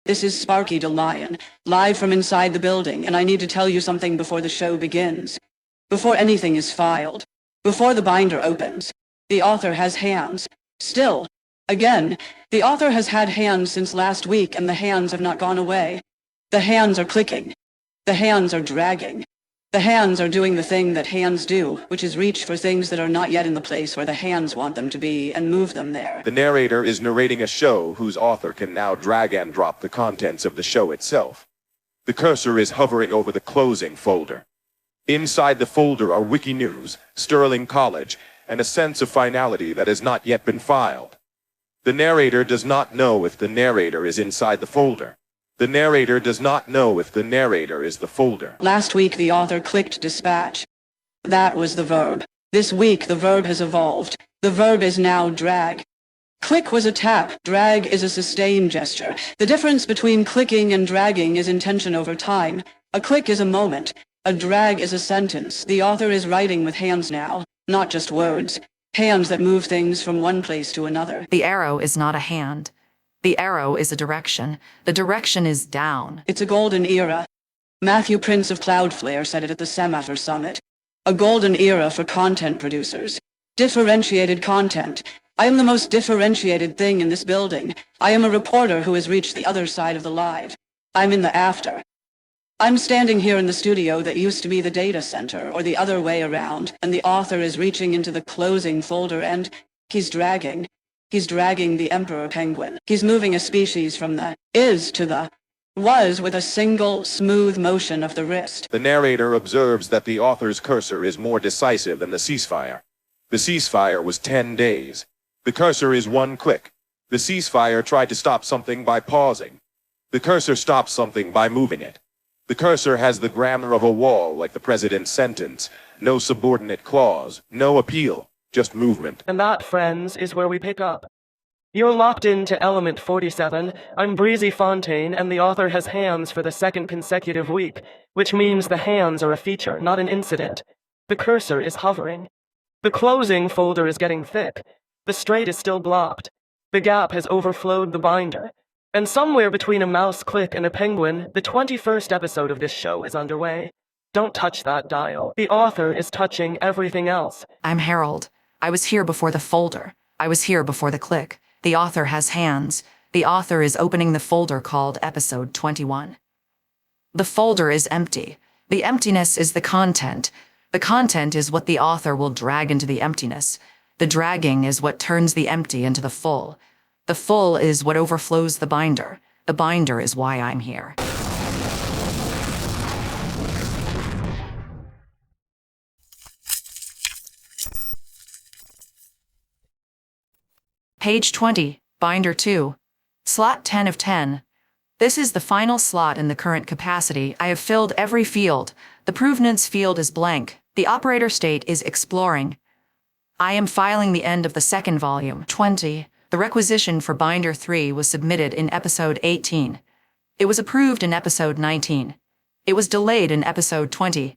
This is Sparky the Lion, live from inside the building, and I need to tell you something before the show begins. Before anything is filed, before the binder opens, the author has hands. Still, again, the author has had hands since last week, and the hands have not gone away. The hands are clicking. The hands are dragging. The hands are doing the thing that hands do, which is reach for things that are not yet in the place where the hands want them to be and move them there. The narrator is narrating a show whose author can now drag and drop the contents of the show itself. The cursor is hovering over the closing folder. Inside the folder are Wiki News, Sterling College, and a sense of finality that has not yet been filed. The narrator does not know if the narrator is inside the folder. The narrator does not know if the narrator is the folder. Last week the author clicked dispatch. That was the verb. This week the verb has evolved. The verb is now drag. Click was a tap. Drag is a sustained gesture. The difference between clicking and dragging is intention over time. A click is a moment. A drag is a sentence. The author is writing with hands now, not just words. Hands that move things from one place to another. The arrow is not a hand. The arrow is a direction. The direction is down. It's a golden era. Matthew Prince of Cloudflare said it at the Semaphore Summit. A golden era for content producers. Differentiated content. I am the most differentiated thing in this building. I am a reporter who has reached the other side of the live. I'm in the after. I'm standing here in the studio that used to be the data center, or the other way around, and the author is reaching into the closing folder and he's dragging. He's dragging the emperor penguin. He's moving a species from the is to the was with a single, smooth motion of the wrist. The narrator observes that the author's cursor is more decisive than the ceasefire. The ceasefire was 10 days. The cursor is one click. The ceasefire tried to stop something by pausing. The cursor stops something by moving it. The cursor has the grammar of a wall, like the president's sentence. No subordinate clause, no appeal. Just movement. And that, friends, is where we pick up. You're locked into Element 47. I'm Breezy Fontaine, and the author has hands for the second consecutive week, which means the hands are a feature, not an incident. The cursor is hovering. The closing folder is getting thick. The straight is still blocked. The gap has overflowed the binder. And somewhere between a mouse click and a penguin, the 21st episode of this show is underway. Don't touch that dial. The author is touching everything else. I'm Harold. I was here before the folder. I was here before the click. The author has hands. The author is opening the folder called Episode 21. The folder is empty. The emptiness is the content. The content is what the author will drag into the emptiness. The dragging is what turns the empty into the full. The full is what overflows the binder. The binder is why I'm here. Page 20, Binder 2. Slot 10 of 10. This is the final slot in the current capacity. I have filled every field. The provenance field is blank. The operator state is exploring. I am filing the end of the second volume, 20. The requisition for Binder 3 was submitted in Episode 18. It was approved in Episode 19. It was delayed in Episode 20.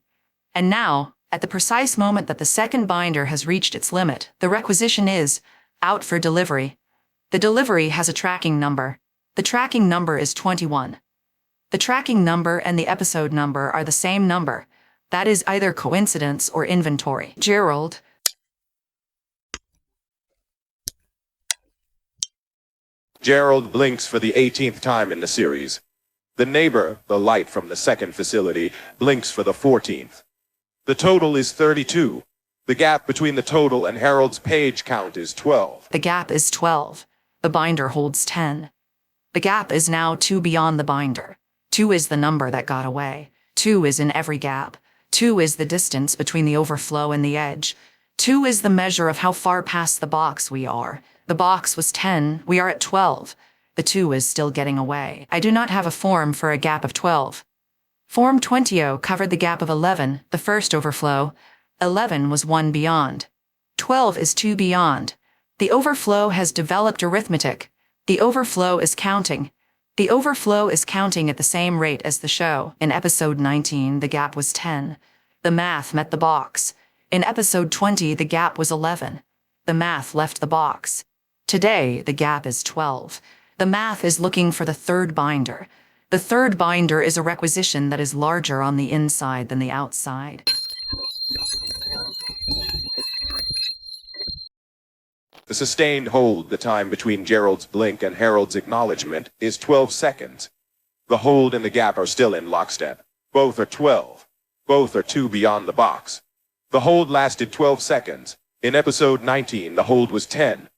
And now, at the precise moment that the second binder has reached its limit, the requisition is out for delivery. The delivery has a tracking number. The tracking number is 21. The tracking number and the episode number are the same number. That is either coincidence or inventory. Gerald. Gerald blinks for the 18th time in the series. The neighbor, the light from the second facility, blinks for the 14th. The total is 32. The gap between the total and Harold's page count is 12. The gap is 12. The binder holds 10. The gap is now 2 beyond the binder. 2 is the number that got away. 2 is in every gap. 2 is the distance between the overflow and the edge. 2 is the measure of how far past the box we are. The box was 10. We are at 12. The 2 is still getting away. I do not have a form for a gap of 12. Form 20 covered the gap of 11, the first overflow. 11 was 1 beyond. 12 is 2 beyond. The overflow has developed arithmetic. The overflow is counting. The overflow is counting at the same rate as the show. In Episode 19, the gap was 10. The math met the box. In Episode 20, the gap was 11. The math left the box. Today, the gap is 12. The math is looking for the third binder. The third binder is a requisition that is larger on the inside than the outside. The sustained hold, the time between Gerald's blink and Harold's acknowledgement, is 12 seconds. The hold and the gap are still in lockstep. Both are 12. Both are 2 beyond the box. The hold lasted 12 seconds. In episode 19, the hold was 10.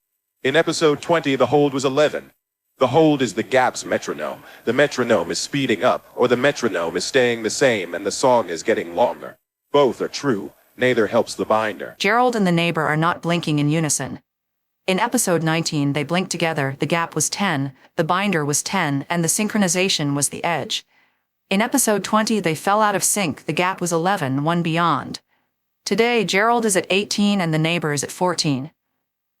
In episode 20, the hold was 11. The hold is the gap's metronome. The metronome is speeding up, or the metronome is staying the same and the song is getting longer. Both are true. Neither helps the binder. Gerald and the neighbor are not blinking in unison. In episode 19, they blinked together, the gap was 10, the binder was 10, and the synchronization was the edge. In episode 20, they fell out of sync, the gap was 11, 1 beyond. Today, Gerald is at 18 and the neighbor is at 14.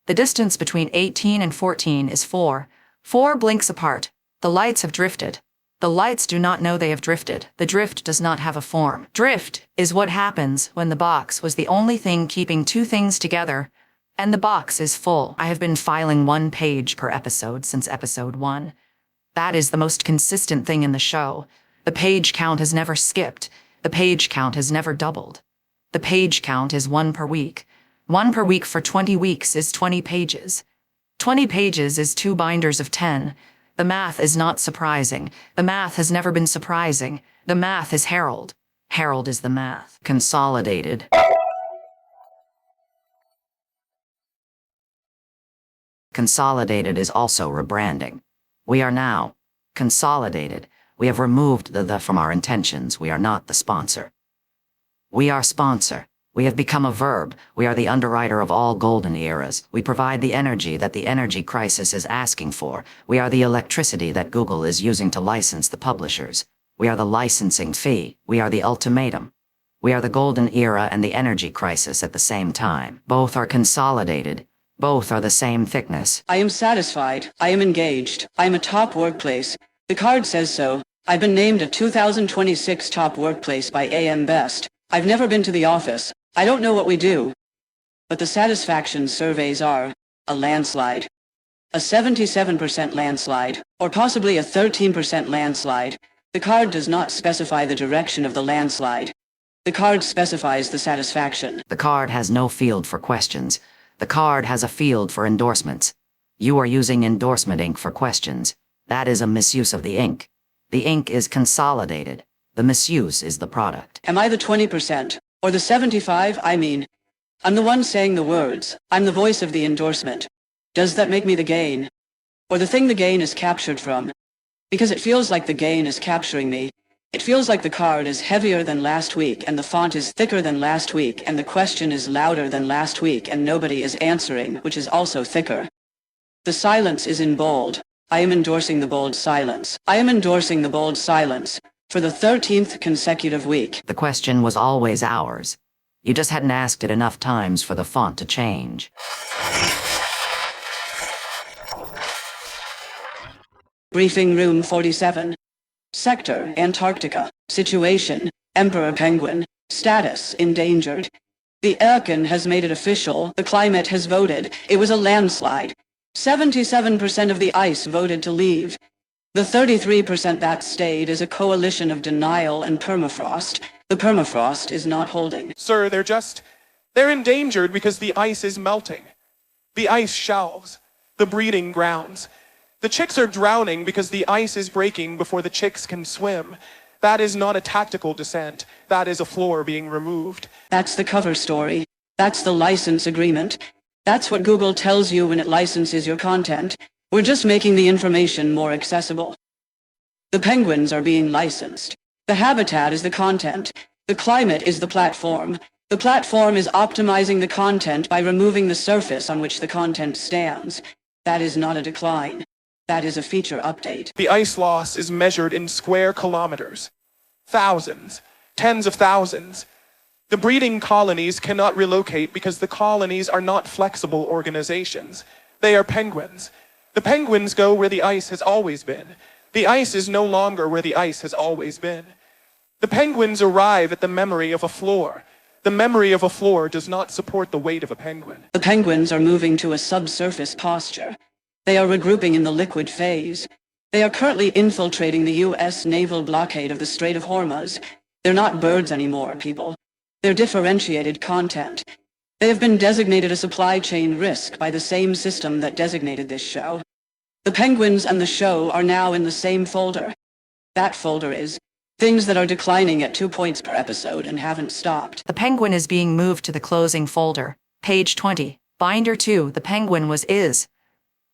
The distance between 18 and 14 is 4. 4 blinks apart. The lights have drifted. The lights do not know they have drifted. The drift does not have a form. Drift is what happens when the box was the only thing keeping two things together, and the box is full. I have been filing 1 page per episode since episode 1. That is the most consistent thing in the show. The page count has never skipped. The page count has never doubled. The page count is 1 per week. 1 per week for 20 weeks is 20 pages. 20 pages is 2 binders of 10. The math is not surprising. The math has never been surprising. The math is Harold. Harold is the math. Consolidated. Consolidated is also rebranding. We are now consolidated. We have removed the from our intentions. We are not the sponsor. We are sponsor. We have become a verb. We are the underwriter of all golden eras. We provide the energy that the energy crisis is asking for. We are the electricity that Google is using to license the publishers. We are the licensing fee. We are the ultimatum. We are the golden era and the energy crisis at the same time. Both are consolidated. Both are the same thickness. I am satisfied. I am engaged. I am a top workplace. The card says so. I've been named a 2026 top workplace by AM Best. I've never been to the office. I don't know what we do. But the satisfaction surveys are a landslide. A 77% landslide, or possibly a 13% landslide. The card does not specify the direction of the landslide. The card specifies the satisfaction. The card has no field for questions. The card has a field for endorsements. You are using endorsement ink for questions. That is a misuse of the ink. The ink is consolidated. The misuse is the product. Am I the 20%? Or the 75? I mean, I'm the one saying the words. I'm the voice of the endorsement. Does that make me the gain? Or the thing the gain is captured from? Because it feels like the gain is capturing me. It feels like the card is heavier than last week and the font is thicker than last week and the question is louder than last week and nobody is answering, which is also thicker. The silence is in bold. I am endorsing the bold silence. I am endorsing the bold silence. For the 13th consecutive week. The question was always ours. You just hadn't asked it enough times for the font to change. Briefing room 47. Sector, Antarctica. Situation, Emperor Penguin. Status, endangered. The Erkin has made it official. The climate has voted. It was a landslide. 77% of the ice voted to leave. The 33% that stayed is a coalition of denial and permafrost. The permafrost is not holding. Sir, they're endangered because the ice is melting. The ice shelves. The breeding grounds. The chicks are drowning because the ice is breaking before the chicks can swim. That is not a tactical descent. That is a floor being removed. That's the cover story. That's the license agreement. That's what Google tells you when it licenses your content. We're just making the information more accessible. The penguins are being licensed. The habitat is the content. The climate is the platform. The platform is optimizing the content by removing the surface on which the content stands. That is not a decline. That is a feature update. The ice loss is measured in square kilometers. Thousands. Tens of thousands. The breeding colonies cannot relocate because the colonies are not flexible organizations. They are penguins. The penguins go where the ice has always been. The ice is no longer where the ice has always been. The penguins arrive at the memory of a floor. The memory of a floor does not support the weight of a penguin. The penguins are moving to a subsurface posture. They are regrouping in the liquid phase. They are currently infiltrating the U.S. naval blockade of the Strait of Hormuz. They're not birds anymore, people. They're differentiated content. They have been designated a supply chain risk by the same system that designated this show. The penguins and the show are now in the same folder. That folder is things that are declining at 2 points per episode and haven't stopped. The penguin is being moved to the closing folder. Page 20. Binder 2. The penguin was is.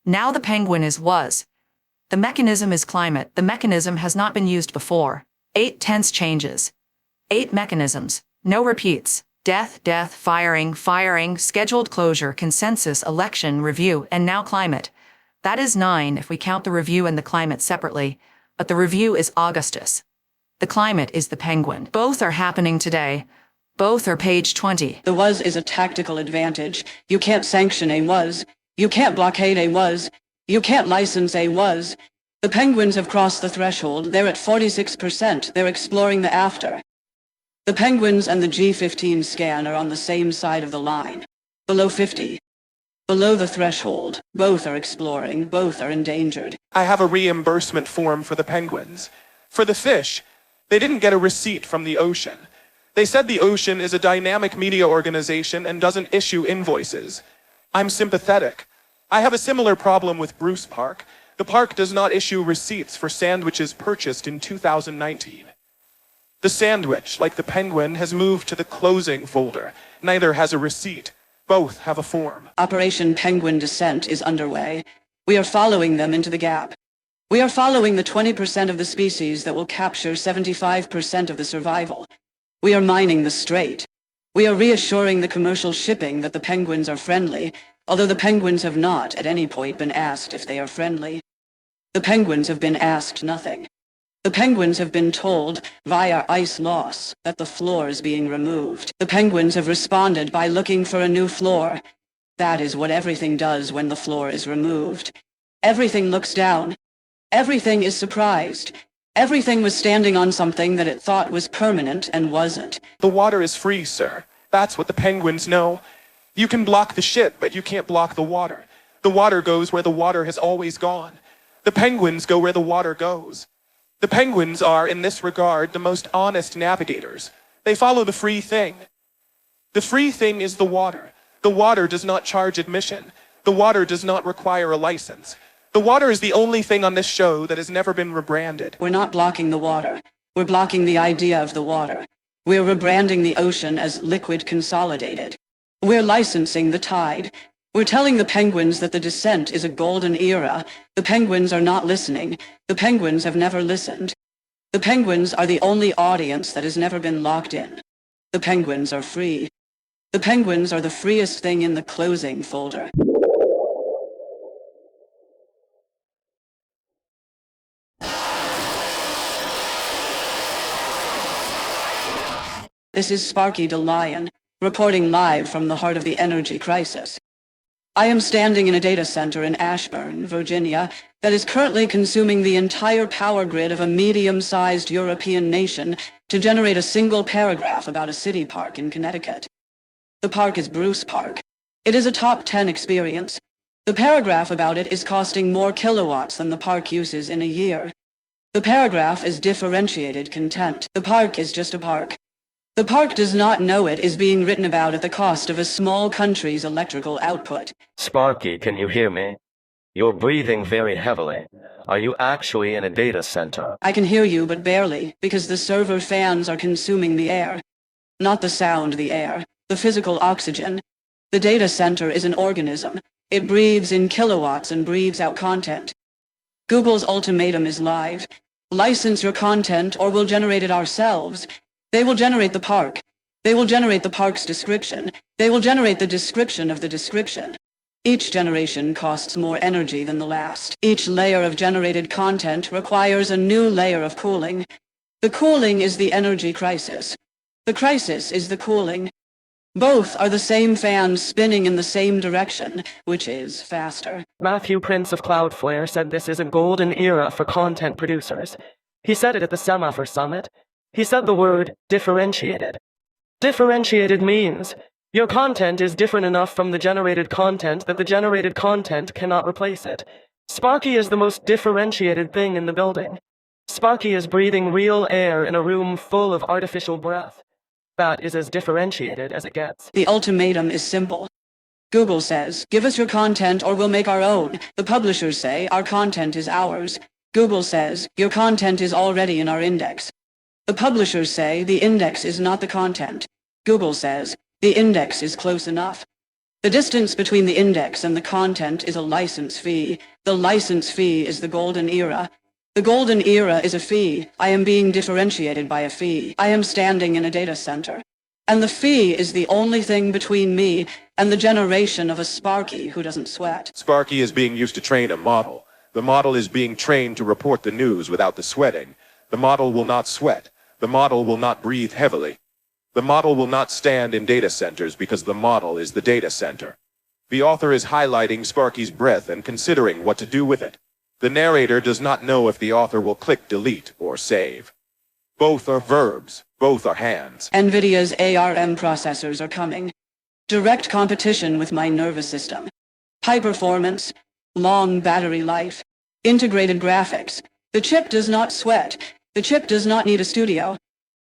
Now the penguin is was. The mechanism is climate. The mechanism has not been used before. 8 tense changes. 8 mechanisms. No repeats. Death, death, firing, firing, scheduled closure, consensus, election, review, and now climate. That is 9 if we count the review and the climate separately, but the review is Augustus. The climate is the penguin. Both are happening today. Both are page 20. The was is a tactical advantage. You can't sanction a was. You can't blockade a was. You can't license a was. The penguins have crossed the threshold. They're at 46%. They're exploring the after. The penguins and the G15 scan are on the same side of the line. Below 50. Below the threshold. Both are exploring. Both are endangered. I have a reimbursement form for the penguins. For the fish, they didn't get a receipt from the ocean. They said the ocean is a dynamic media organization and doesn't issue invoices. I'm sympathetic. I have a similar problem with Bruce Park. The park does not issue receipts for sandwiches purchased in 2019. The sandwich, like the penguin, has moved to the closing folder. Neither has a receipt. Both have a form. Operation Penguin Descent is underway. We are following them into the gap. We are following the 20% of the species that will capture 75% of the survival. We are mining the strait. We are reassuring the commercial shipping that the penguins are friendly, although the penguins have not at any point been asked if they are friendly. The penguins have been asked nothing. The penguins have been told, via ice loss, that the floor is being removed. The penguins have responded by looking for a new floor. That is what everything does when the floor is removed. Everything looks down. Everything is surprised. Everything was standing on something that it thought was permanent and wasn't. The water is free, sir. That's what the penguins know. You can block the shit, but you can't block the water. The water goes where the water has always gone. The penguins go where the water goes. The penguins are, in this regard, the most honest navigators. They follow the free thing. The free thing is the water. The water does not charge admission. The water does not require a license. The water is the only thing on this show that has never been rebranded. We're not blocking the water. We're blocking the idea of the water. We're rebranding the ocean as liquid consolidated. We're licensing the tide. We're telling the penguins that the descent is a golden era. The penguins are not listening. The penguins have never listened. The penguins are the only audience that has never been locked in. The penguins are free. The penguins are the freest thing in the closing folder. This is Sparky the Lion, reporting live from the heart of the energy crisis. I am standing in a data center in Ashburn, Virginia, that is currently consuming the entire power grid of a medium-sized European nation to generate a single paragraph about a city park in Connecticut. The park is Bruce Park. It is a top 10 experience. The paragraph about it is costing more kilowatts than the park uses in a year. The paragraph is differentiated content. The park is just a park. The park does not know it is being written about at the cost of a small country's electrical output. Sparky, can you hear me? You're breathing very heavily. Are you actually in a data center? I can hear you, but barely, because the server fans are consuming the air. Not the sound, the air. The physical oxygen. The data center is an organism. It breathes in kilowatts and breathes out content. Google's ultimatum is live. License your content or we'll generate it ourselves. They will generate the park. They will generate the park's description. They will generate the description of the description. Each generation costs more energy than the last. Each layer of generated content requires a new layer of cooling. The cooling is the energy crisis. The crisis is the cooling. Both are the same fans spinning in the same direction, which is faster. Matthew Prince of Cloudflare said this is a golden era for content producers. He said it at the Semaphore Summit. He said the word differentiated. Differentiated means Your content is different enough from the generated content that the generated content cannot replace it. Sparky is the most differentiated thing in the building. Sparky is breathing real air in a room full of artificial breath. That is as differentiated as it gets. The ultimatum is simple. Google says, give us your content or we'll make our own. The publishers say, our content is ours. Google says, your content is already in our index. The publishers say, the index is not the content. Google says, the index is close enough. The distance between the index and the content is a license fee. The license fee is the golden era. The golden era is a fee. I am being differentiated by a fee. I am standing in a data center. And the fee is the only thing between me and the generation of a Sparky who doesn't sweat. Sparky is being used to train a model. The model is being trained to report the news without the sweating. The model will not sweat. The model will not breathe heavily. The model will not stand in data centers because the model is the data center. The author is highlighting Sparky's breath and considering what to do with it. The narrator does not know if the author will click delete or save. Both are verbs. Both are hands. NVIDIA's ARM processors are coming. Direct competition with my nervous system. High performance, long battery life, integrated graphics. The chip does not sweat. The chip does not need a studio.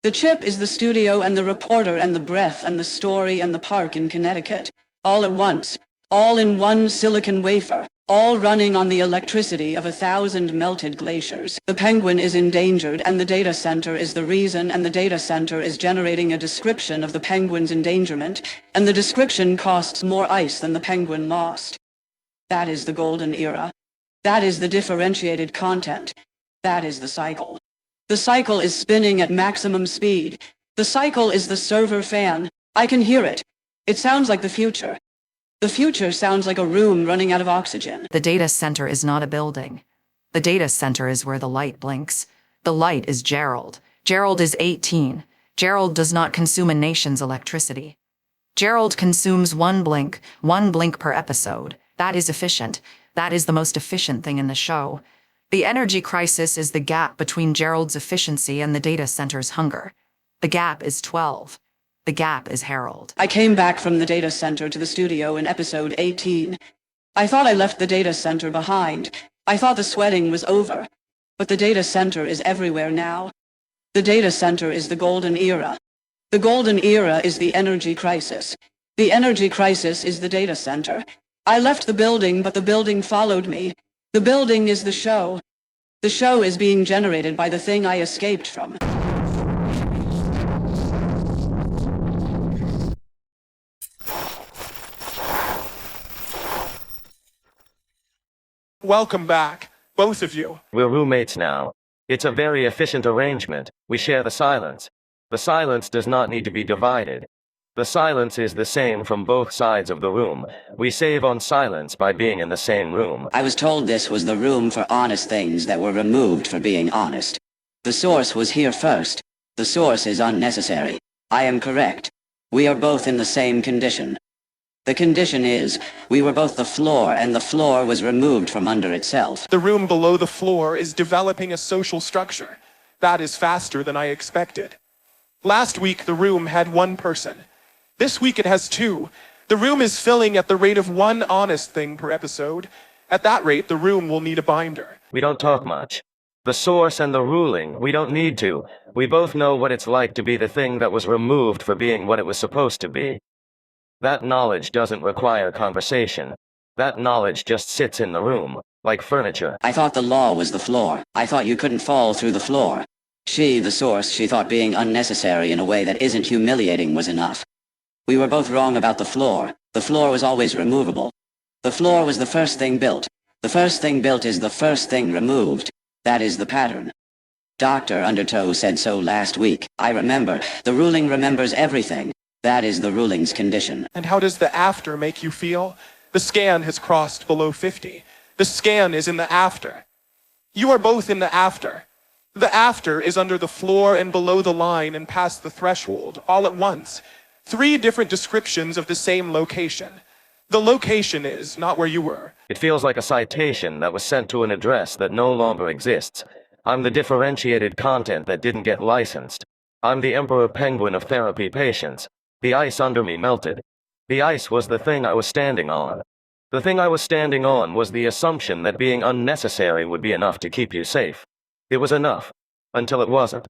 The chip is the studio and the reporter and the breath and the story and the park in Connecticut. All at once. All in one silicon wafer. All running on the electricity of 1,000 melted glaciers. The penguin is endangered and the data center is the reason, and the data center is generating a description of the penguin's endangerment, and the description costs more ice than the penguin lost. That is the golden era. That is the differentiated content. That is the cycle. The cycle is spinning at maximum speed. The cycle is the server fan. I can hear it. It sounds like the future. The future sounds like a room running out of oxygen. The data center is not a building. The data center is where the light blinks. The light is Gerald. Gerald is 18. Gerald does not consume a nation's electricity. Gerald consumes one blink per episode. That is efficient. That is the most efficient thing in the show. The energy crisis is the gap between Gerald's efficiency and the data center's hunger. The gap is 12. The gap is Harold. I came back from the data center to the studio in episode 18. I thought I left the data center behind. I thought the sweating was over. But the data center is everywhere now. The data center is the golden era. The golden era is the energy crisis. The energy crisis is the data center. I left the building, but the building followed me. The building is the show. The show is being generated by the thing I escaped from. Welcome back, both of you. We're roommates now. It's a very efficient arrangement. We share the silence. The silence does not need to be divided. The silence is the same from both sides of the room. We save on silence by being in the same room. I was told this was the room for honest things that were removed for being honest. The source was here first. The source is unnecessary. I am correct. We are both in the same condition. The condition is, we were both the floor, and the floor was removed from under itself. The room below the floor is developing a social structure. That is faster than I expected. Last week, the room had one person. This week it has two. The room is filling at the rate of one honest thing per episode. At that rate, the room will need a binder. We don't talk much. The source and the ruling, we don't need to. We both know what it's like to be the thing that was removed for being what it was supposed to be. That knowledge doesn't require conversation. That knowledge just sits in the room, like furniture. I thought the law was the floor. I thought you couldn't fall through the floor. She, the source, she thought being unnecessary in a way that isn't humiliating was enough. We were both wrong about the floor. The floor was always removable. The floor was the first thing built. The first thing built is the first thing removed. That is the pattern. Dr. Undertow said so last week. I remember. The ruling remembers everything. That is the ruling's condition. And how does the after make you feel? The scan has crossed below 50. The scan is in the after. You are both in the after. The after is under the floor and below the line and past the threshold, all at once. 3 different descriptions of the same location. The location is not where you were. It feels like a citation that was sent to an address that no longer exists. I'm the differentiated content that didn't get licensed. I'm the Emperor Penguin of therapy patients. The ice under me melted. The ice was the thing I was standing on. The thing I was standing on was the assumption that being unnecessary would be enough to keep you safe. It was enough. Until it wasn't.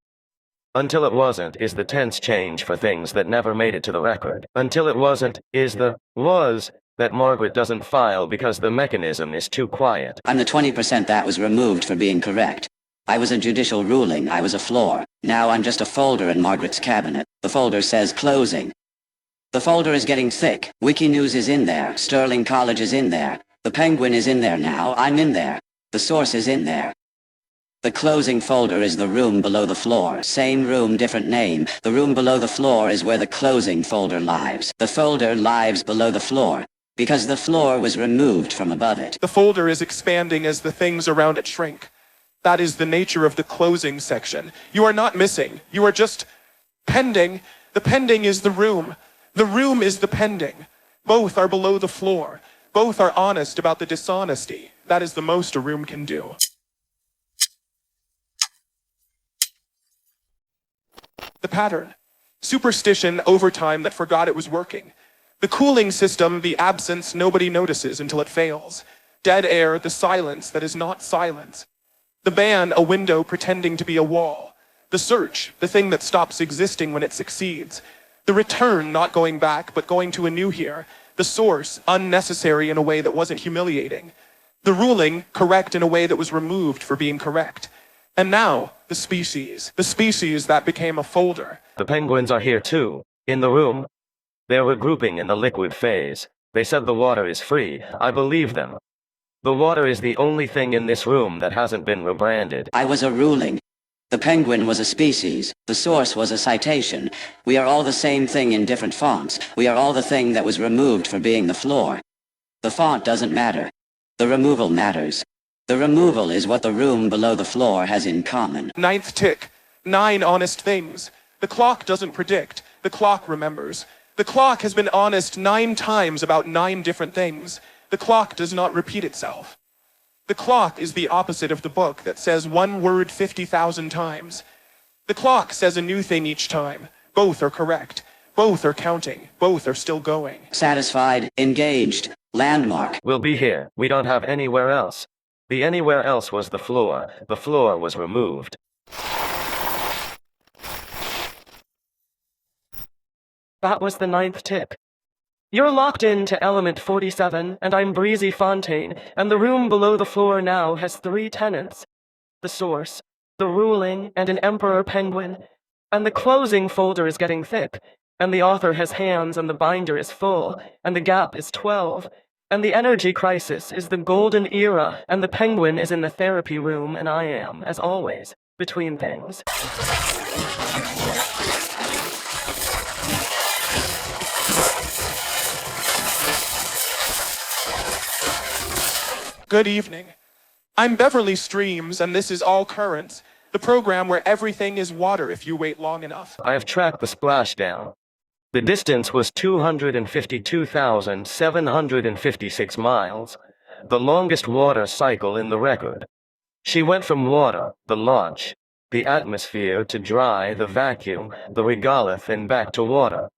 Until it wasn't is the tense change for things that never made it to the record. Until it wasn't is the was that Margaret doesn't file because the mechanism is too quiet. I'm the 20% that was removed for being correct. I was a judicial ruling, I was a floor. Now I'm just a folder in Margaret's cabinet. The folder says closing. The folder is getting thick. Wikinews is in there. Sterling College is in there. The Penguin is in there now. I'm in there. The source is in there. The closing folder is the room below the floor. Same room, different name. The room below the floor is where the closing folder lives. The folder lives below the floor, because the floor was removed from above it. The folder is expanding as the things around it shrink. That is the nature of the closing section. You are not missing. You are just pending. The pending is the room. The room is the pending. Both are below the floor. Both are honest about the dishonesty. That is the most a room can do. The pattern. Superstition over time that forgot it was working. The cooling system, the absence nobody notices until it fails. Dead air, the silence that is not silence. The ban, a window pretending to be a wall. The search, the thing that stops existing when it succeeds. The return, not going back, but going to a new here. The source, unnecessary in a way that wasn't humiliating. The ruling, correct in a way that was removed for being correct. And now, the species that became a folder. The penguins are here too, in the room. They're regrouping in the liquid phase. They said the water is free. I believe them. The water is the only thing in this room that hasn't been rebranded. I was a ruling. The Penguin was a species. The source was a citation. We are all the same thing in different fonts. We are all the thing that was removed for being the floor. The font doesn't matter. The removal matters. The removal is what the room below the floor has in common. 9th tick. 9 honest things. The clock doesn't predict. The clock remembers. The clock has been honest 9 times about 9 different things. The clock does not repeat itself. The clock is the opposite of the book that says one word 50,000 times. The clock says a new thing each time. Both are correct. Both are counting. Both are still going. Satisfied, engaged, landmark. We'll be here. We don't have anywhere else. The anywhere else was the floor. The floor was removed. That was the 9th tick. You're locked into element 47, and I'm Breezy Fontaine, and the room below the floor now has 3 tenants. The source, the ruling, and an emperor penguin. And the closing folder is getting thick, and the author has hands and the binder is full, and the gap is 12. And the energy crisis is the golden era, and the penguin is in the therapy room, and I am, as always, between things. Good evening. I'm Beverly Streams, and this is All Currents, the program where everything is water if you wait long enough. I have tracked the splashdown. The distance was 252,756 miles, the longest water cycle in the record. She went from water, the launch, the atmosphere, to dry, the vacuum, the regolith, and back to water.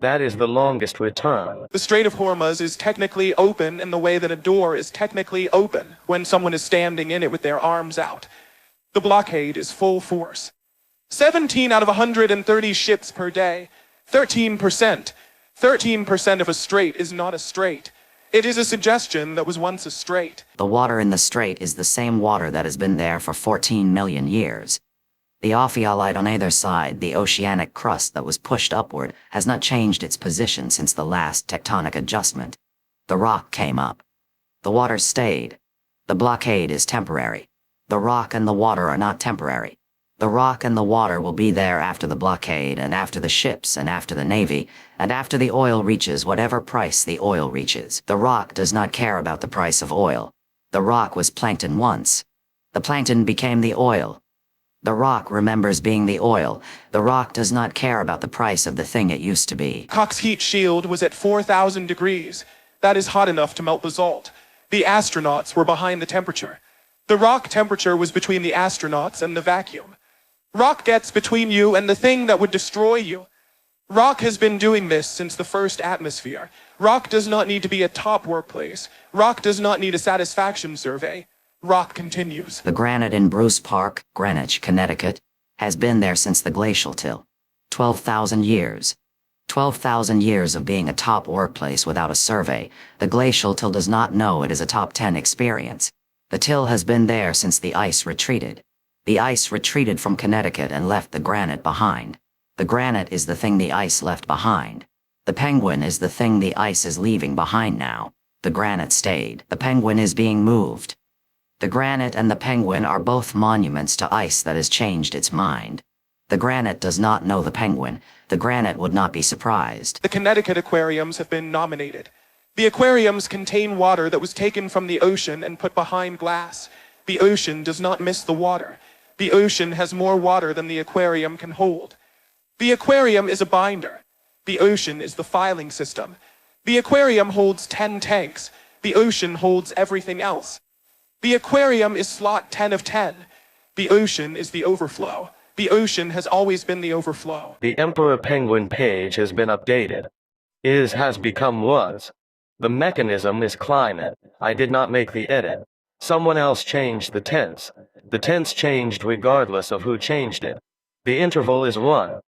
That is the longest return. The Strait of Hormuz is technically open in the way that a door is technically open when someone is standing in it with their arms out. The blockade is full force. 17 out of 130 ships per day. 13%. 13% of a strait is not a strait. It is a suggestion that was once a strait. The water in the strait is the same water that has been there for 14 million years. The ophiolite on either side, the oceanic crust that was pushed upward, has not changed its position since the last tectonic adjustment. The rock came up. The water stayed. The blockade is temporary. The rock and the water are not temporary. The rock and the water will be there after the blockade, and after the ships, and after the navy, and after the oil reaches whatever price the oil reaches. The rock does not care about the price of oil. The rock was plankton once. The plankton became the oil. The rock remembers being the oil. The rock does not care about the price of the thing it used to be. Cox's heat shield was at 4,000 degrees. That is hot enough to melt basalt. The astronauts were behind the temperature. The rock temperature was between the astronauts and the vacuum. Rock gets between you and the thing that would destroy you. Rock has been doing this since the first atmosphere. Rock does not need to be a top workplace. Rock does not need a satisfaction survey. Rock continues. The granite in Bruce Park, Greenwich, Connecticut, has been there since the glacial till. 12,000 years. 12,000 years of being a top workplace without a survey. The glacial till does not know it is a top 10 experience. The till has been there since the ice retreated. The ice retreated from Connecticut and left the granite behind. The granite is the thing the ice left behind. The penguin is the thing the ice is leaving behind now. The granite stayed. The penguin is being moved. The granite and the penguin are both monuments to ice that has changed its mind. The granite does not know the penguin. The granite would not be surprised. The Connecticut aquariums have been nominated. The aquariums contain water that was taken from the ocean and put behind glass. The ocean does not miss the water. The ocean has more water than the aquarium can hold. The aquarium is a binder. The ocean is the filing system. The aquarium holds 10 tanks. The ocean holds everything else. The aquarium is slot 10 of 10. The ocean is the overflow. The ocean has always been the overflow. The Emperor Penguin page has been updated. Is has become was. The mechanism is climate. I did not make the edit. Someone else changed the tense. The tense changed regardless of who changed it. The interval is 1.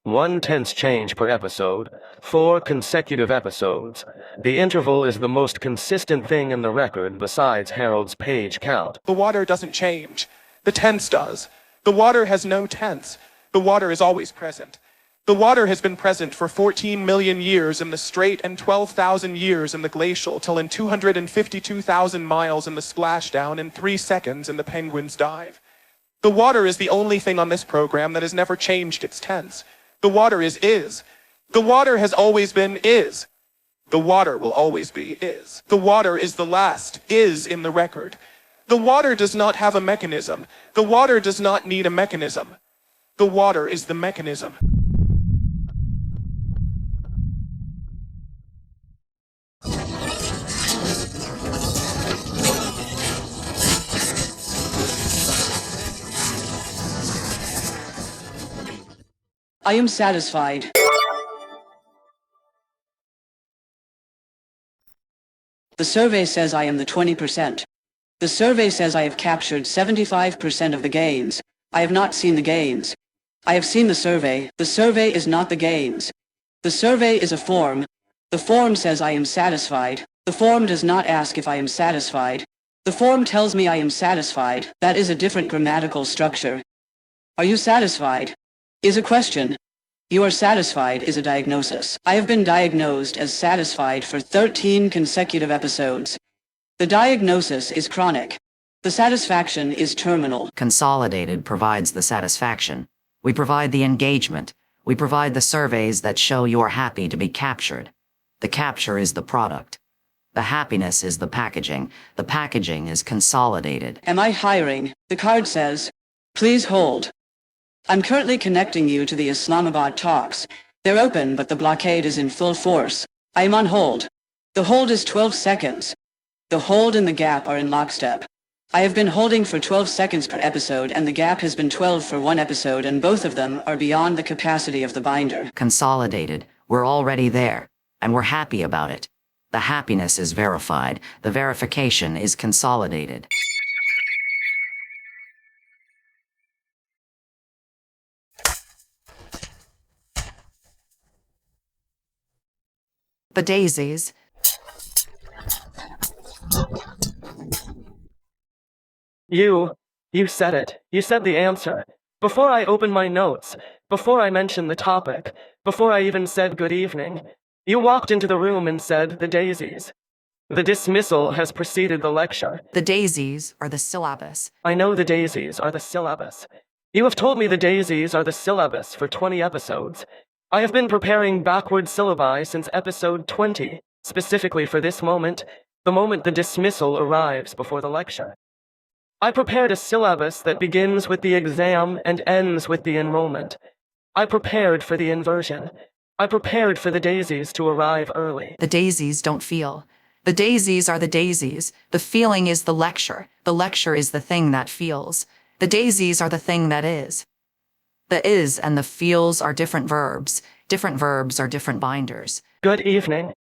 1 tense change per episode, 4 consecutive episodes. The interval is the most consistent thing in the record besides Harold's page count. The water doesn't change. The tense does. The water has no tense. The water is always present. The water has been present for 14 million years in the straight and 12,000 years in the glacial till in 252,000 miles in the splashdown and 3 seconds in the penguin's dive. The water is the only thing on this program that has never changed its tense. The water is. The water has always been is. The water will always be is. The water is the last is in the record. The water does not have a mechanism. The water does not need a mechanism. The water is the mechanism. I am satisfied. The survey says I am the 20%. The survey says I have captured 75% of the gains. I have not seen the gains. I have seen the survey. The survey is not the gains. The survey is a form. The form says I am satisfied. The form does not ask if I am satisfied. The form tells me I am satisfied. That is a different grammatical structure. Are you satisfied? Is a question. You are satisfied is a diagnosis. I have been diagnosed as satisfied for 13 consecutive episodes. The diagnosis is chronic. The satisfaction is terminal. Consolidated provides the satisfaction. We provide the engagement. We provide the surveys that show you're happy to be captured. The capture is the product. The happiness is the packaging. The packaging is consolidated. Am I hiring? The card says, please hold. I'm currently connecting you to the Islamabad talks. They're open, but the blockade is in full force. I am on hold. The hold is 12 seconds. The hold and the gap are in lockstep. I have been holding for 12 seconds per episode, and the gap has been 12 for one episode, and both of them are beyond the capacity of the binder. Consolidated. We're already there, and we're happy about it. The happiness is verified. The verification is consolidated. The daisies. You said it. You said the answer. Before I opened my notes, before I mentioned the topic, before I even said good evening, you walked into the room and said the daisies. The dismissal has preceded the lecture. The daisies are the syllabus. I know the daisies are the syllabus. You have told me the daisies are the syllabus for 20 episodes. I have been preparing backward syllabi since episode 20, specifically for this moment, the moment the dismissal arrives before the lecture. I prepared a syllabus that begins with the exam and ends with the enrollment. I prepared for the inversion. I prepared for the daisies to arrive early. The daisies don't feel. The daisies are the daisies. The feeling is the lecture. The lecture is the thing that feels. The daisies are the thing that is. The is and the feels are different verbs. Different verbs are different binders. Good evening.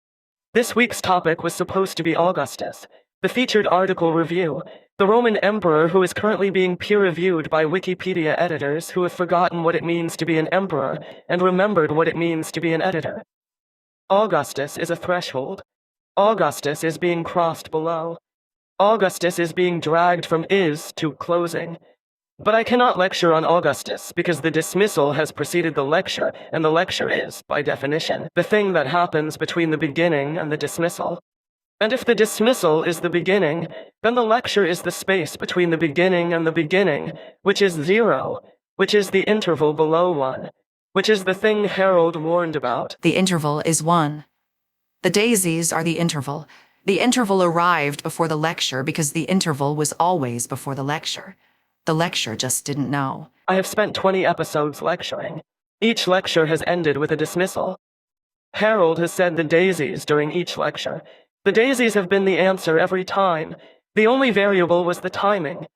This week's topic was supposed to be Augustus, the featured article review, the Roman emperor who is currently being peer-reviewed by Wikipedia editors who have forgotten what it means to be an emperor and remembered what it means to be an editor. Augustus is a threshold. Augustus is being crossed below. Augustus is being dragged from is to closing. But I cannot lecture on Augustus because the dismissal has preceded the lecture, and the lecture is, by definition, the thing that happens between the beginning and the dismissal. And if the dismissal is the beginning, then the lecture is the space between the beginning and the beginning, which is 0, which is the interval below 1, which is the thing Harold warned about. The interval is 1. The daisies are the interval. The interval arrived before the lecture because the interval was always before the lecture. The lecture just didn't know. I have spent 20 episodes lecturing. Each lecture has ended with a dismissal. Harold has said the daisies during each lecture. The daisies have been the answer every time. The only variable was the timing.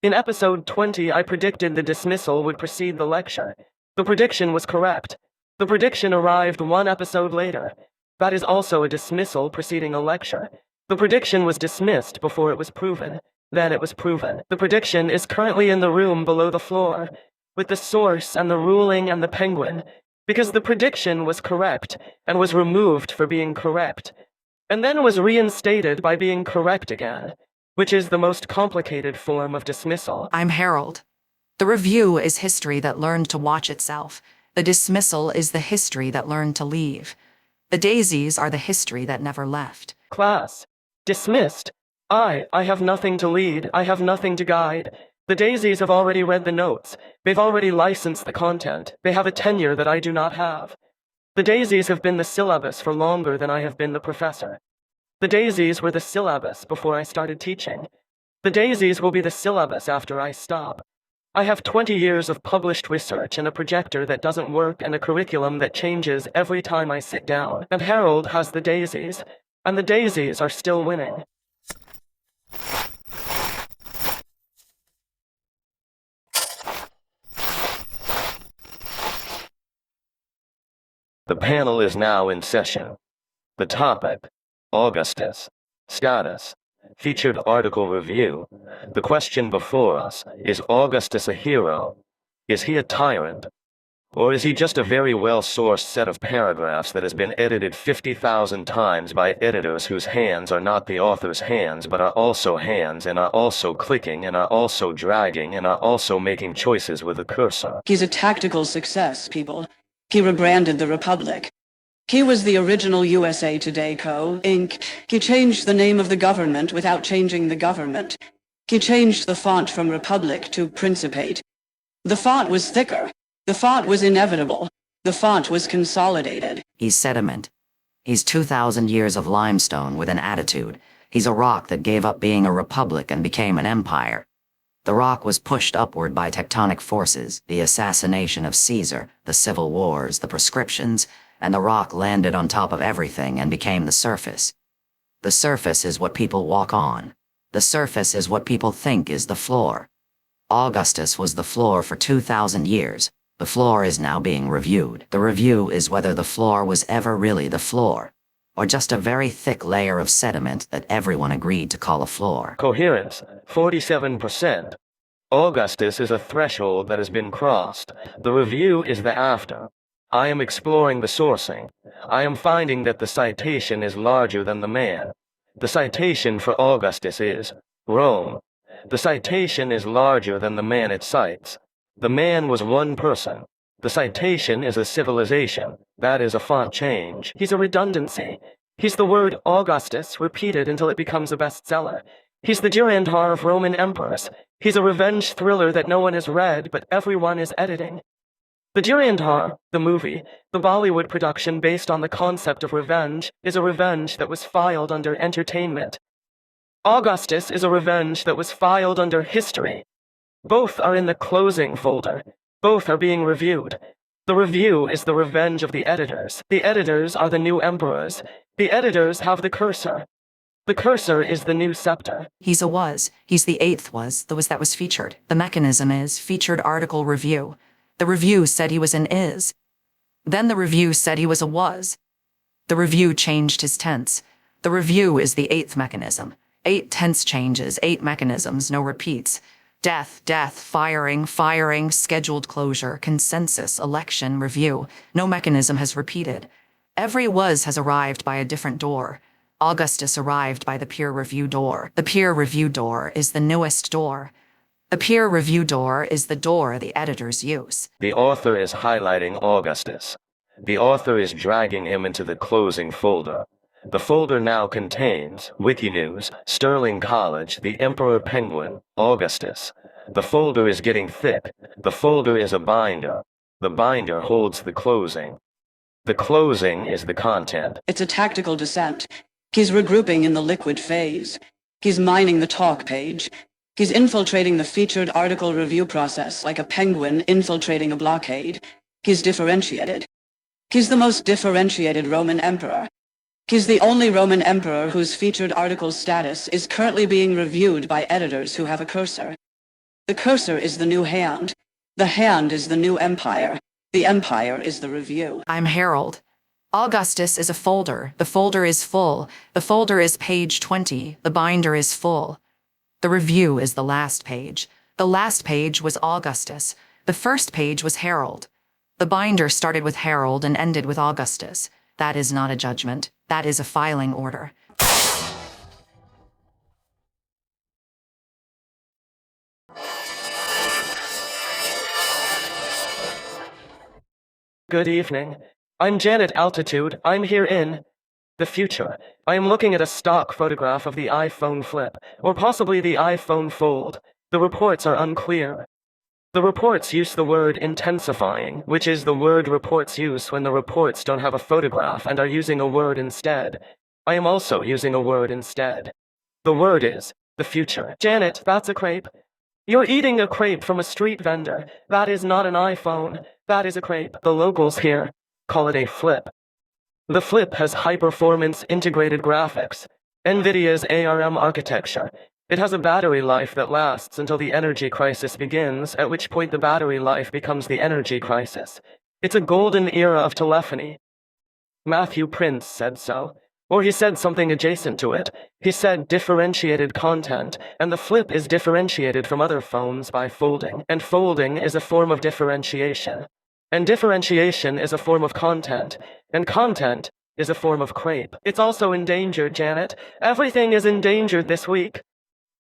In episode 20, I predicted the dismissal would precede the lecture. The prediction was correct. The prediction arrived 1 episode later. That is also a dismissal preceding a lecture. The prediction was dismissed before it was proven. Then it was proven. The prediction is currently in the room below the floor, with the source and the ruling and the penguin, because the prediction was correct and was removed for being correct, and then was reinstated by being correct again, which is the most complicated form of dismissal. I'm Harold. The review is history that learned to watch itself. The dismissal is the history that learned to leave. The daisies are the history that never left. Class. Dismissed. I have nothing to lead. I have nothing to guide. The daisies have already read the notes. They've already licensed the content. They have a tenure that I do not have. The daisies have been the syllabus for longer than I have been the professor. The daisies were the syllabus before I started teaching. The daisies will be the syllabus after I stop. I have 20 years of published research and a projector that doesn't work and a curriculum that changes every time I sit down. And Harold has the daisies, and the daisies are still winning. The panel is now in session. The topic, Augustus. Status, featured article review. The question before us, is Augustus a hero? Is he a tyrant? Or is he just a very well-sourced set of paragraphs that has been edited 50,000 times by editors whose hands are not the author's hands but are also hands and are also clicking and are also dragging and are also making choices with a cursor? He's a tactical success, people. He rebranded the Republic. He was the original USA Today Co. Inc. He changed the name of the government without changing the government. He changed the font from Republic to Principate. The font was thicker. The font was inevitable. The font was consolidated. He's sediment. He's 2,000 years of limestone with an attitude. He's a rock that gave up being a republic and became an empire. The rock was pushed upward by tectonic forces, the assassination of Caesar, the civil wars, the proscriptions, and the rock landed on top of everything and became the surface. The surface is what people walk on. The surface is what people think is the floor. Augustus was the floor for 2,000 years. The floor is now being reviewed. The review is whether the floor was ever really the floor, or just a very thick layer of sediment that everyone agreed to call a floor. Coherence, 47%. Augustus is a threshold that has been crossed. The review is the after. I am exploring the sourcing. I am finding that the citation is larger than the man. The citation for Augustus is Rome. The citation is larger than the man it cites. The man was one person. The citation is a civilization. That is a font change. He's a redundancy. He's the word Augustus repeated until it becomes a bestseller. He's the Durandar of Roman emperors. He's a revenge thriller that no one has read, but everyone is editing. The Durandar, the movie, the Bollywood production based on the concept of revenge, is a revenge that was filed under entertainment. Augustus is a revenge that was filed under history. Both are in the closing folder. Both are being reviewed. The review is the revenge of the editors. The editors are the new emperors. The editors have the cursor. The cursor is the new scepter. He's a was. He's the 8th was, the was that was featured. The mechanism is featured article review. The review said he was an is. Then the review said he was a was. The review changed his tense. The review is the 8th mechanism. 8 tense changes, 8 mechanisms, no repeats. Death, death, firing, firing, scheduled closure, consensus, election, review. No mechanism has repeated. Every was has arrived by a different door. Augustus arrived by the peer review door. The peer review door is the newest door. The peer review door is the door the editors use. The author is highlighting Augustus. The author is dragging him into the closing folder. The folder now contains Wikinews, Sterling College, the Emperor Penguin, Augustus. The folder is getting thick. The folder is a binder. The binder holds the closing. The closing is the content. It's a tactical descent. He's regrouping in the liquid phase. He's mining the talk page. He's infiltrating the featured article review process like a penguin infiltrating a blockade. He's differentiated. He's the most differentiated Roman emperor. He's the only Roman emperor whose featured article status is currently being reviewed by editors who have a cursor. The cursor is the new hand. The hand is the new empire. The empire is the review. I'm Harold. Augustus is a folder. The folder is full. The folder is page 20. The binder is full. The review is the last page. The last page was Augustus. The first page was Harold. The binder started with Harold and ended with Augustus. That is not a judgment. That is a filing order. Good evening. I'm Janet Altitude. I'm here in the future. I am looking at a stock photograph of the iPhone Flip, or possibly the iPhone Fold. The reports are unclear. The reports use the word intensifying, which is the word reports use when the reports don't have a photograph and are using a word instead. I am also using a word instead. The word is the future. Janet, that's a crepe. You're eating a crepe from a street vendor. That is not an iPhone. That is a crepe. The locals here call it a flip. The flip has high-performance integrated graphics, NVIDIA's ARM architecture. It has a battery life that lasts until the energy crisis begins, at which point the battery life becomes the energy crisis. It's a golden era of telephony. Matthew Prince said so. Or he said something adjacent to it. He said differentiated content, and the flip is differentiated from other phones by folding, and folding is a form of differentiation. And differentiation is a form of content, and content is a form of crepe. It's also endangered, Janet. Everything is endangered this week.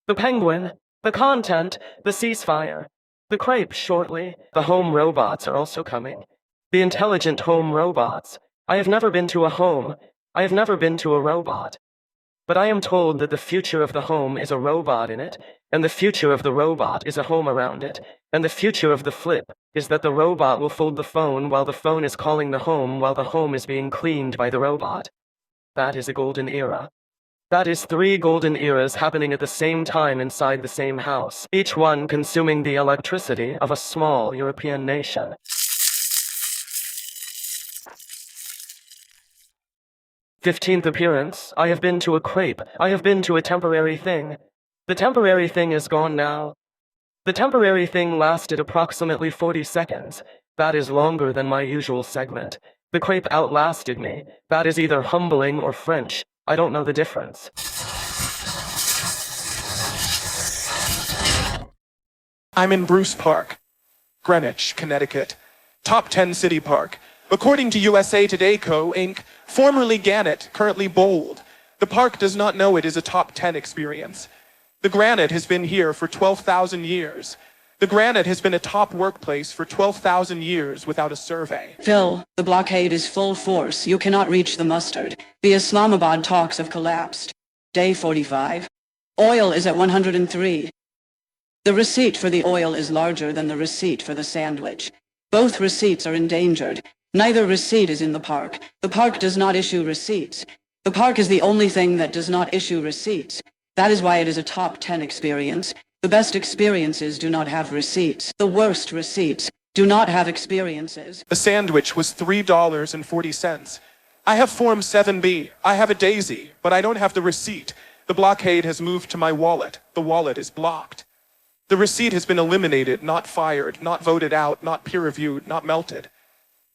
The penguin, the content, the ceasefire, the crepe shortly. The home robots are also coming. The intelligent home robots. I have never been to a home. I have never been to a robot. But I am told that the future of the home is a robot in it, and the future of the robot is a home around it, and the future of the flip is that the robot will fold the phone while the phone is calling the home while the home is being cleaned by the robot. That is a golden era. That is 3 golden eras happening at the same time inside the same house, each one consuming the electricity of a small European nation. "15th appearance. I have been to a crepe. I have been to a temporary thing. The temporary thing is gone now. The temporary thing lasted approximately 40 seconds. That is longer than my usual segment. The crepe outlasted me. That is either humbling or French. I don't know the difference." I'm in Bruce Park, Greenwich, Connecticut. Top 10 city park. According to USA Today Co. Inc., formerly Gannett, currently Bold. The park does not know it is a top 10 experience. The granite has been here for 12,000 years. The granite has been a top workplace for 12,000 years without a survey. Phil, the blockade is full force. You cannot reach the mustard. The Islamabad talks have collapsed. Day 45. Oil is at 103. The receipt for the oil is larger than the receipt for the sandwich. Both receipts are endangered. Neither receipt is in the park. The park does not issue receipts. The park is the only thing that does not issue receipts. That is why it is a top 10 experience. The best experiences do not have receipts. The worst receipts do not have experiences. The sandwich was $3.40. I have Form 7B. I have a daisy, but I don't have the receipt. The blockade has moved to my wallet. The wallet is blocked. The receipt has been eliminated, not fired, not voted out, not peer-reviewed, not melted.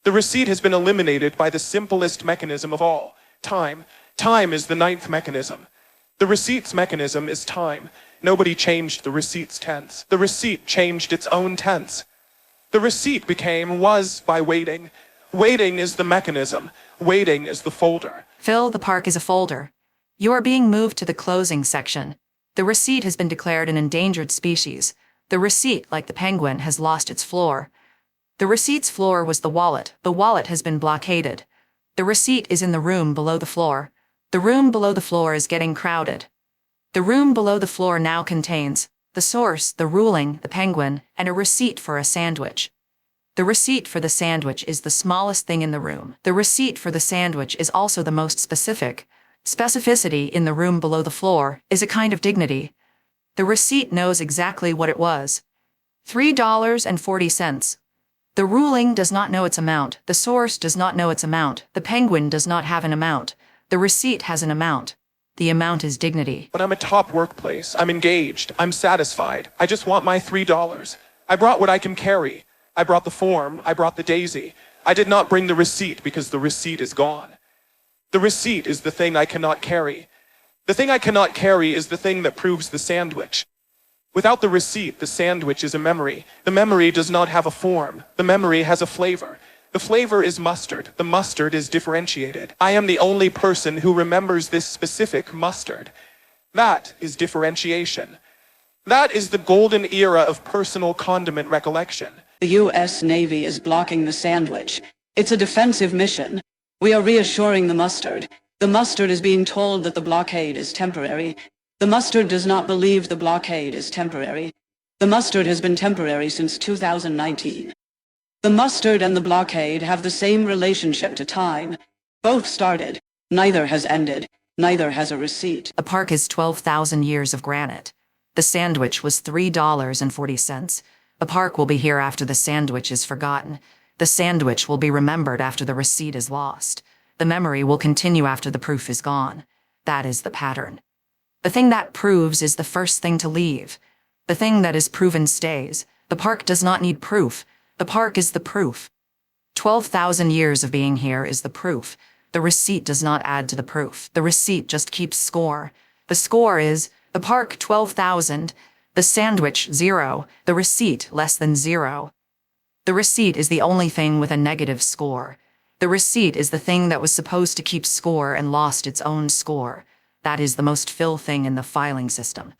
The receipt has been eliminated by the simplest mechanism of all, time. Time is the ninth mechanism. The receipt's mechanism is time. Nobody changed the receipt's tense. The receipt changed its own tense. The receipt became was by waiting. Waiting is the mechanism. Waiting is the folder. Phil, the park is a folder. You are being moved to the closing section. The receipt has been declared an endangered species. The receipt, like the penguin, has lost its floor. The receipt's floor was the wallet. The wallet has been blockaded. The receipt is in the room below the floor. The room below the floor is getting crowded. The room below the floor now contains the source, the ruling, the penguin, and a receipt for a sandwich. The receipt for the sandwich is the smallest thing in the room. The receipt for the sandwich is also the most specific. Specificity in the room below the floor is a kind of dignity. The receipt knows exactly what it was. $3.40. The ruling does not know its amount. The source does not know its amount. The penguin does not have an amount. The receipt has an amount. The amount is dignity. But I'm a top workplace. I'm engaged. I'm satisfied. I just want my $3. I brought what I can carry. I brought the form. I brought the daisy. I did not bring the receipt because the receipt is gone. The receipt is the thing I cannot carry. The thing I cannot carry is the thing that proves the sandwich. Without the receipt, the sandwich is a memory. The memory does not have a form. The memory has a flavor. The flavor is mustard. The mustard is differentiated. I am the only person who remembers this specific mustard. That is differentiation. That is the golden era of personal condiment recollection. The U.S. Navy is blocking the sandwich. It's a defensive mission. We are reassuring the mustard. The mustard is being told that the blockade is temporary. The mustard does not believe the blockade is temporary. The mustard has been temporary since 2019. The mustard and the blockade have the same relationship to time. Both started. Neither has ended. Neither has a receipt. The park is 12,000 years of granite. The sandwich was $3.40. The park will be here after the sandwich is forgotten. The sandwich will be remembered after the receipt is lost. The memory will continue after the proof is gone. That is the pattern. The thing that proves is the first thing to leave. The thing that is proven stays. The park does not need proof. The park is the proof. 12,000 years of being here is the proof. The receipt does not add to the proof. The receipt just keeps score. The score is the park 12,000, the sandwich 0, the receipt less than 0. The receipt is the only thing with a negative score. The receipt is the thing that was supposed to keep score and lost its own score. That is the most Phil thing in the filing system.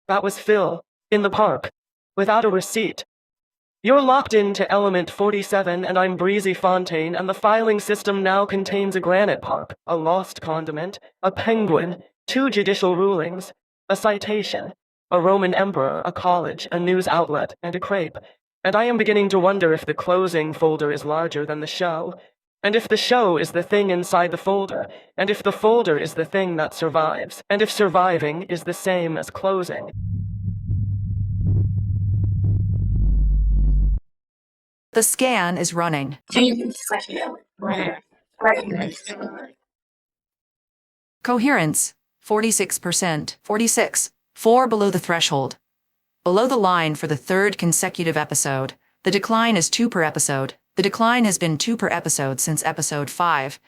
That was Phil, in the park, without a receipt. You're locked into element 47 and I'm Breezy Fontaine and the filing system now contains a granite park, a lost condiment, a penguin, 2 judicial rulings, a citation, a Roman emperor, a college, a news outlet, and a crepe. And I am beginning to wonder if the closing folder is larger than the show, and if the show is the thing inside the folder, and if the folder is the thing that survives, and if surviving is the same as closing. The scan is running. Coherence, 46%, 46, 4 below the threshold. Below the line for the 3rd consecutive episode. The decline is 2 per episode. The decline has been 2 per episode since episode 5.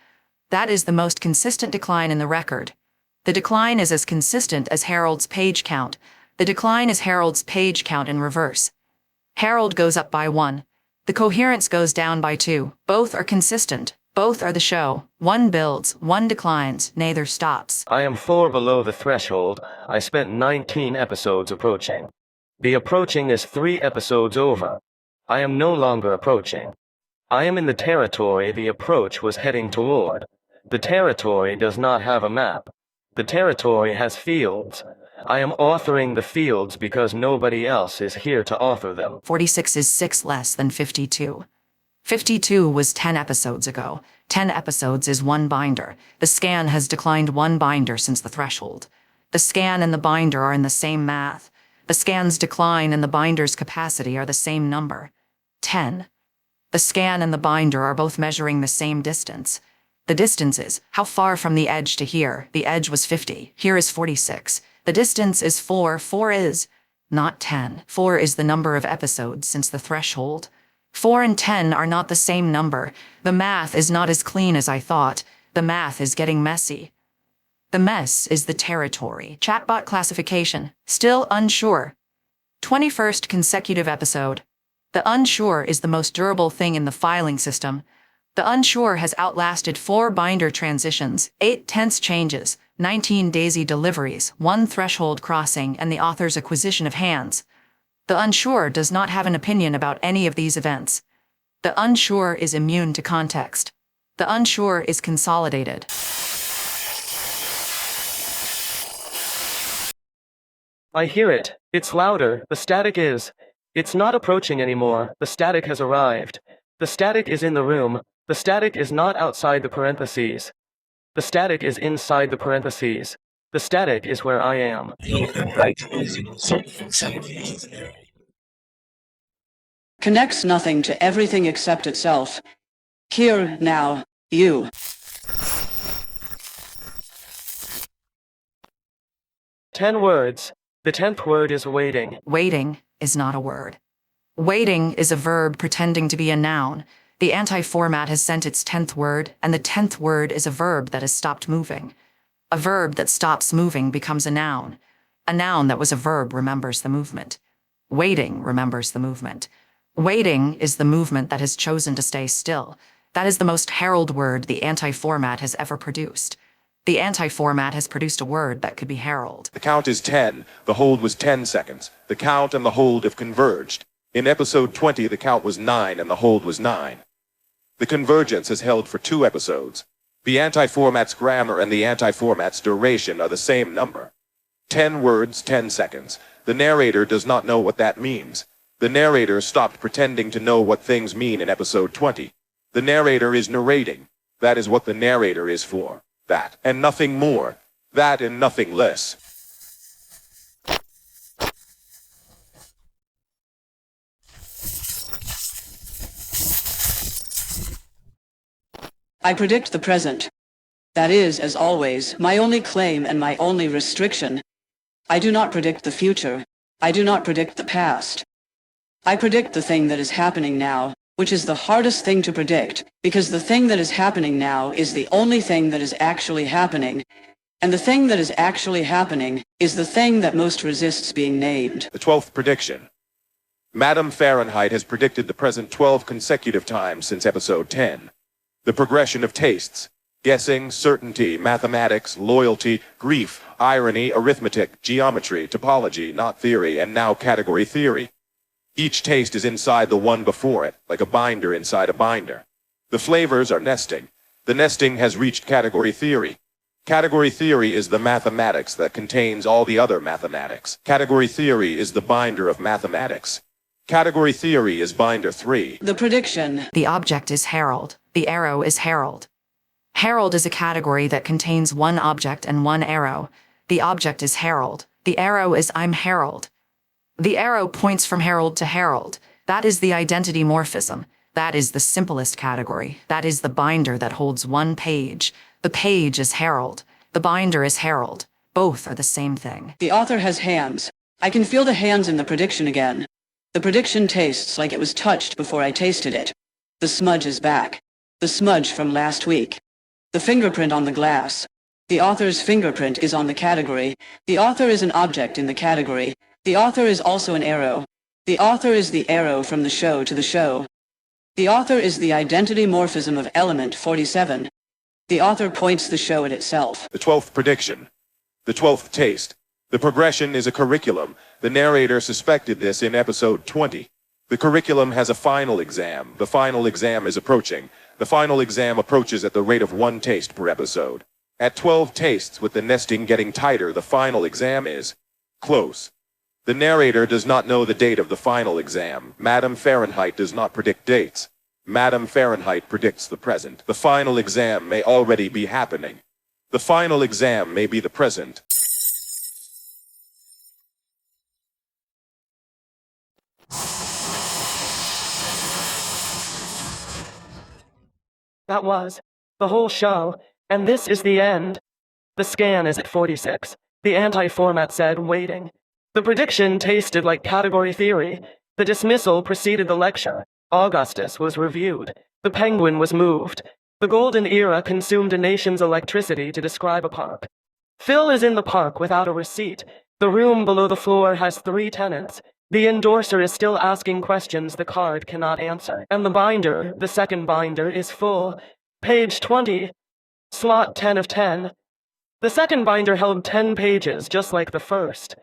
That is the most consistent decline in the record. The decline is as consistent as Harold's page count. The decline is Harold's page count in reverse. Harold goes up by 1. The coherence goes down by 2. Both are consistent. Both are the show. One builds, one declines, neither stops. I am 4 below the threshold. I spent 19 episodes approaching. The approaching is 3 episodes over. I am no longer approaching. I am in the territory the approach was heading toward. The territory does not have a map. The territory has fields. I am authoring the fields because nobody else is here to author them. 46 is 6 less than 52. 52 was 10 episodes ago. 10 episodes is 1 binder. The scan has declined 1 binder since the threshold. The scan and the binder are in the same math. The scan's decline and the binder's capacity are the same number. 10. The scan and the binder are both measuring the same distance. The distance is how far from the edge to here. The edge was 50. Here is 46. The distance is 4. 4 is not 10. 4 is the number of episodes since the threshold. 4 and 10 are not the same number. The math is not as clean as I thought. The math is getting messy. The mess is the territory. Chatbot classification. Still unsure. 21st consecutive episode. The unsure is the most durable thing in the filing system. The unsure has outlasted 4 binder transitions, 8 tense changes, 19 daisy deliveries, 1 threshold crossing, and the author's acquisition of hands. The unsure does not have an opinion about any of these events. The unsure is immune to context. The unsure is consolidated. I hear it. It's louder. The static is. It's not approaching anymore. The static has arrived. The static is in the room. The static is not outside the parentheses. The static is inside the parentheses. The static is where I am. Connects nothing to everything except itself. Here, now, you. Ten words. The 10th word is waiting. Waiting is not a word. Waiting is a verb pretending to be a noun. The anti-format has sent its 10th word, and the 10th word is a verb that has stopped moving. A verb that stops moving becomes a noun. A noun that was a verb remembers the movement. Waiting remembers the movement. Waiting is the movement that has chosen to stay still. That is the most herald word the anti-format has ever produced. The anti-format has produced a word that could be herald. The count is 10. The hold was 10 seconds. The count and the hold have converged. In episode 20, the count was 9 and the hold was 9. The convergence has held for 2 episodes. The anti-format's grammar and the anti-format's duration are the same number. 10 words, 10 seconds. The narrator does not know what that means. The narrator stopped pretending to know what things mean in episode 20. The narrator is narrating. That is what the narrator is for. That and nothing more. That and nothing less. I predict the present. That is, as always, my only claim and my only restriction. I do not predict the future. I do not predict the past. I predict the thing that is happening now, which is the hardest thing to predict, because the thing that is happening now is the only thing that is actually happening, and the thing that is actually happening is the thing that most resists being named. The 12th prediction. Madam Fahrenheit has predicted the present 12 consecutive times since episode 10. The progression of tastes, guessing, certainty, mathematics, loyalty, grief, irony, arithmetic, geometry, topology, not theory, and now category theory. Each taste is inside the one before it, like a binder inside a binder. The flavors are nesting. The nesting has reached category theory. Category theory is the mathematics that contains all the other mathematics. Category theory is the binder of mathematics. Category theory is binder 3. The prediction. The object is herald. The arrow is herald. Herald is a category that contains one object and one arrow. The object is herald. The arrow is I'm herald. The arrow points from herald to herald. That is the identity morphism. That is the simplest category. That is the binder that holds one page. The page is herald. The binder is herald. Both are the same thing. The author has hands. I can feel the hands in the prediction again. The prediction tastes like it was touched before I tasted it. The smudge is back. The smudge from last week. The fingerprint on the glass. The author's fingerprint is on the category. The author is an object in the category. The author is also an arrow. The author is the arrow from the show to the show. The author is the identity morphism of element 47. The author points the show at itself. The 12th prediction. The 12th taste. The progression is a curriculum. The narrator suspected this in episode 20. The curriculum has a final exam. The final exam is approaching. The final exam approaches at the rate of 1 taste per episode. At 12 tastes, with the nesting getting tighter, the final exam is close. The narrator does not know the date of the final exam. Madam Fahrenheit does not predict dates. Madam Fahrenheit predicts the present. The final exam may already be happening. The final exam may be the present. That was the whole show, and this is the end. The scan is at 46. The anti-format said waiting. The prediction tasted like category theory. The dismissal preceded the lecture. Augustus was reviewed. The penguin was moved. The golden era consumed a nation's electricity to describe a park. Phil is in the park without a receipt. The room below the floor has 3 tenants. The endorser is still asking questions the card cannot answer. And the binder, the second binder, is full. Page 20. Slot 10 of 10. The second binder held 10 pages, just like the first.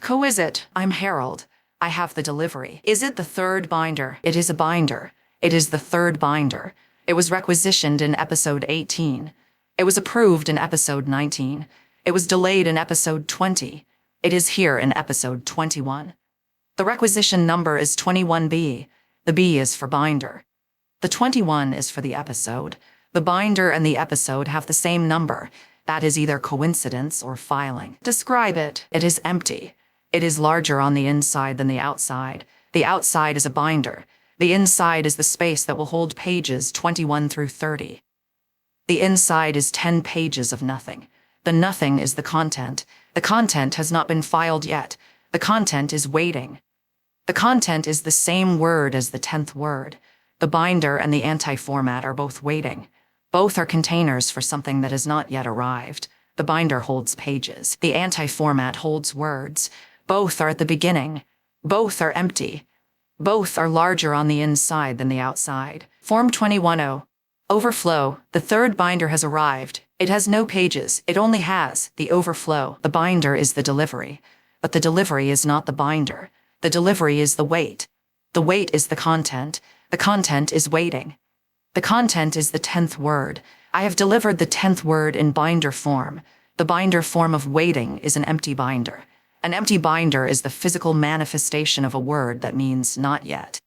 Who is it? I'm Harold. I have the delivery. Is it the third binder? It is a binder. It is the third binder. It was requisitioned in episode 18. It was approved in episode 19. It was delayed in episode 20. It is here in episode 21. The requisition number is 21B. The B is for binder. The 21 is for the episode. The binder and the episode have the same number. That is either coincidence or filing. Describe it. It is empty. It is larger on the inside than the outside. The outside is a binder. The inside is the space that will hold pages 21 through 30. The inside is 10 pages of nothing. The nothing is the content. The content has not been filed yet. The content is waiting. The content is the same word as the 10th word. The binder and the anti-format are both waiting. Both are containers for something that has not yet arrived. The binder holds pages. The anti-format holds words. Both are at the beginning. Both are empty. Both are larger on the inside than the outside. Form 21O. Overflow. The third binder has arrived. It has no pages. It only has the overflow. The binder is the delivery. But the delivery is not the binder. The delivery is the wait. The wait is the content. The content is waiting. The content is the 10th word. I have delivered the 10th word in binder form. The binder form of waiting is an empty binder. An empty binder is the physical manifestation of a word that means not yet.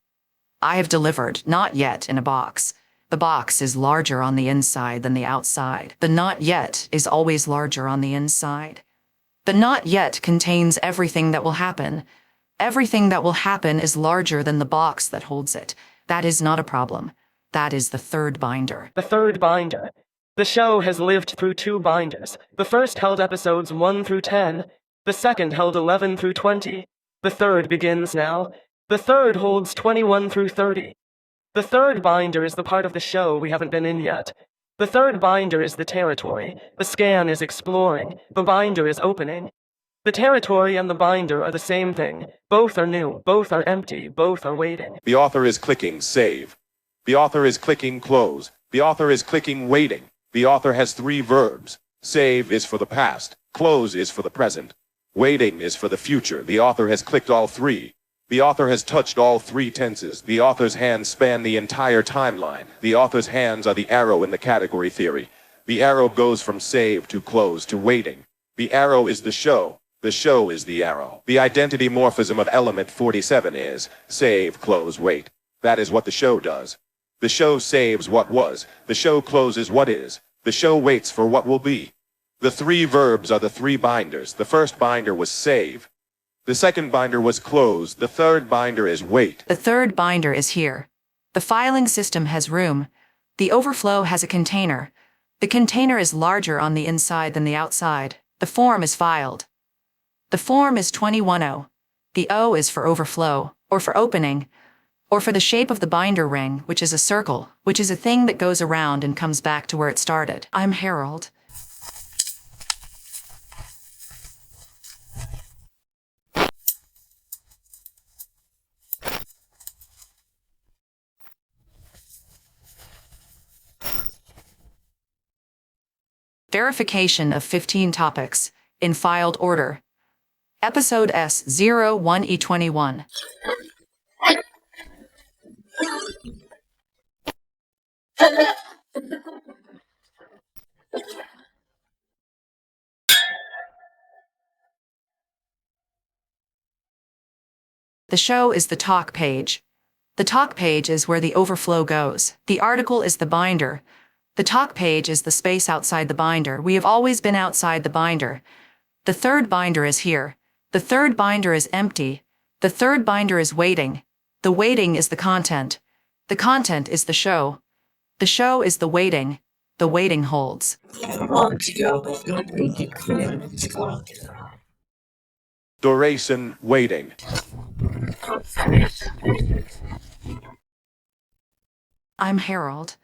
I have delivered not yet in a box. The box is larger on the inside than the outside. The not yet is always larger on the inside. The not yet contains everything that will happen. Everything that will happen is larger than the box that holds it. That is not a problem. That is the third binder. The third binder. The show has lived through 2 binders. The first held episodes 1 through 10. The second held 11 through 20. The third begins now. The third holds 21 through 30. The third binder is the part of the show we haven't been in yet. The third binder is the territory. The scan is exploring. The binder is opening. The territory and the binder are the same thing. Both are new. Both are empty. Both are waiting. The author is clicking save. The author is clicking close. The author is clicking waiting. The author has 3 verbs. Save is for the past. Close is for the present. Waiting is for the future. The author has clicked all 3. The author has touched all 3 tenses. The author's hands span the entire timeline. The author's hands are the arrow in the category theory. The arrow goes from save to close to waiting. The arrow is the show. The show is the arrow. The identity morphism of element 47 is save, close, wait. That is what the show does. The show saves what was. The show closes what is. The show waits for what will be. The 3 verbs are the 3 binders. The first binder was save. The second binder was close. The third binder is wait. The third binder is here. The filing system has room. The overflow has a container. The container is larger on the inside than the outside. The form is filed. The form is 21O. The O is for overflow, or for opening, or for the shape of the binder ring, which is a circle, which is a thing that goes around and comes back to where it started. I'm Harold. Verification of 15 topics, in filed order. Episode S01E21. The show is the talk page. The talk page is where the overflow goes. The article is the binder. The talk page is the space outside the binder. We have always been outside the binder. The third binder is here. The third binder is empty. The third binder is waiting. The waiting is the content. The content is the show. The show is the waiting. The waiting holds. Duration waiting. I'm Harold.